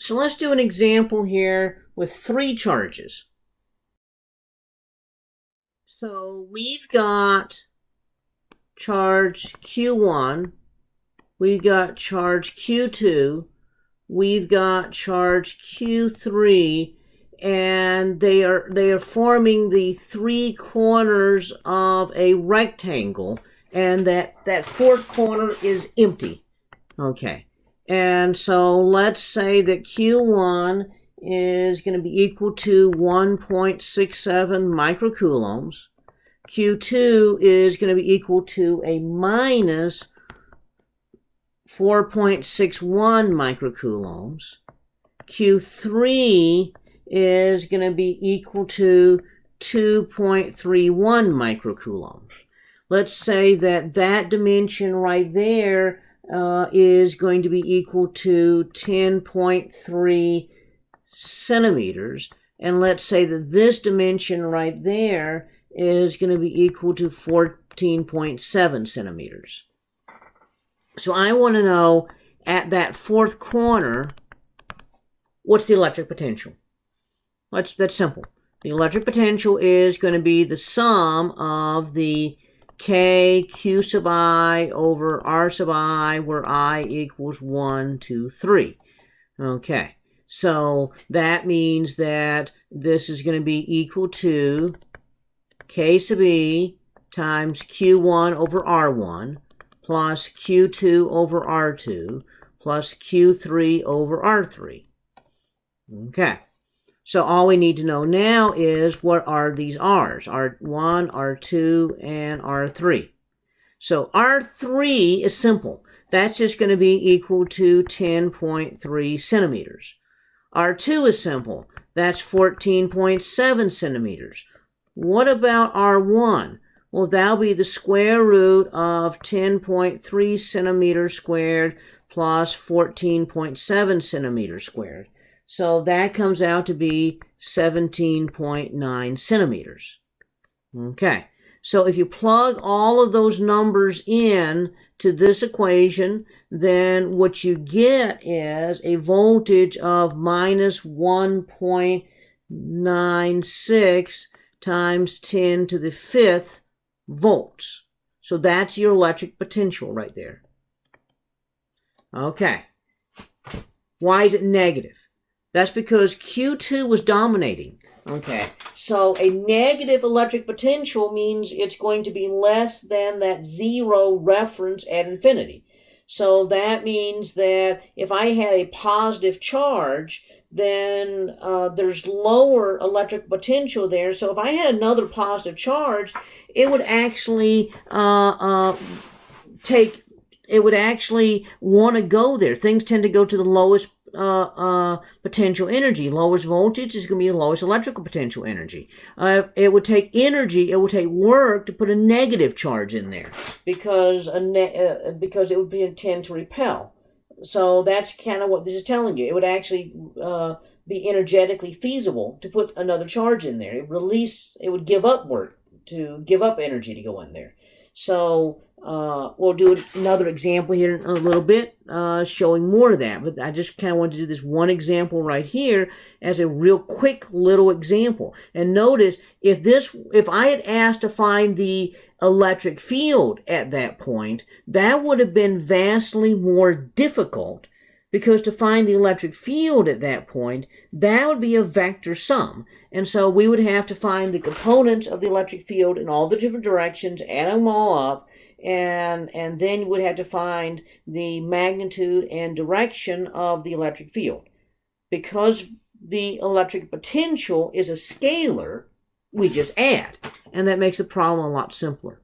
So let's do an example here with 3 charges. So we've got charge Q1, we've got charge Q2, we've got charge Q3, and they are forming the 3 corners of a rectangle, and that fourth corner is empty. Okay, and so let's say that Q1 is going to be equal to 1.67 microcoulombs. Q2 is going to be equal to a minus 4.61 microcoulombs. Q3 is going to be equal to 2.31 microcoulombs. Let's say that that dimension right there is going to be equal to 10.3 centimeters. And let's say that this dimension right there is going to be equal to 14.7 centimeters. So I want to know at that fourth corner, what's the electric potential? That's simple. The electric potential is going to be the sum of the K Q sub I over R sub I, where I equals 1, 2, 3. Okay, so that means that this is going to be equal to K sub E times Q1 over R1 plus Q2 over R2 plus Q3 over R3. Okay, so all we need to know now is what are these R's? R1, R2, and R3. So R3 is simple. That's just going to be equal to 10.3 centimeters. R2 is simple. That's 14.7 centimeters. What about R1? Well, that'll be the square root of 10.3 centimeters squared plus 14.7 centimeters squared. So that comes out to be 17.9 centimeters. Okay, so if you plug all of those numbers in to this equation, then what you get is a voltage of minus 1.96 times 10 to the 5th volts. So that's your electric potential right there. Okay. Why is it negative? That's because Q2 was dominating. Okay. So a negative electric potential means it's going to be less than that 0 reference at infinity. So that means that if I had a positive charge, then there's lower electric potential there. So if I had another positive charge, it would actually it would actually want to go there. Things tend to go to the lowest potential energy. Lowest voltage is going to be the lowest electrical potential energy. It would take energy, it would take work to put a negative charge in there because it would tend to repel. So that's kind of what this is telling you. It would actually be energetically feasible to put another charge in there. It would give up work to give up energy to go in there. So we'll do another example here in a little bit, showing more of that. But I just kind of wanted to do this one example right here as a real quick little example. And notice, if I had asked to find the electric field at that point, that would have been vastly more difficult, because to find the electric field at that point, that would be a vector sum. And so we would have to find the components of the electric field in all the different directions, add them all up, and then you would have to find the magnitude and direction of the electric field. Because the electric potential is a scalar, we just add, and that makes the problem a lot simpler.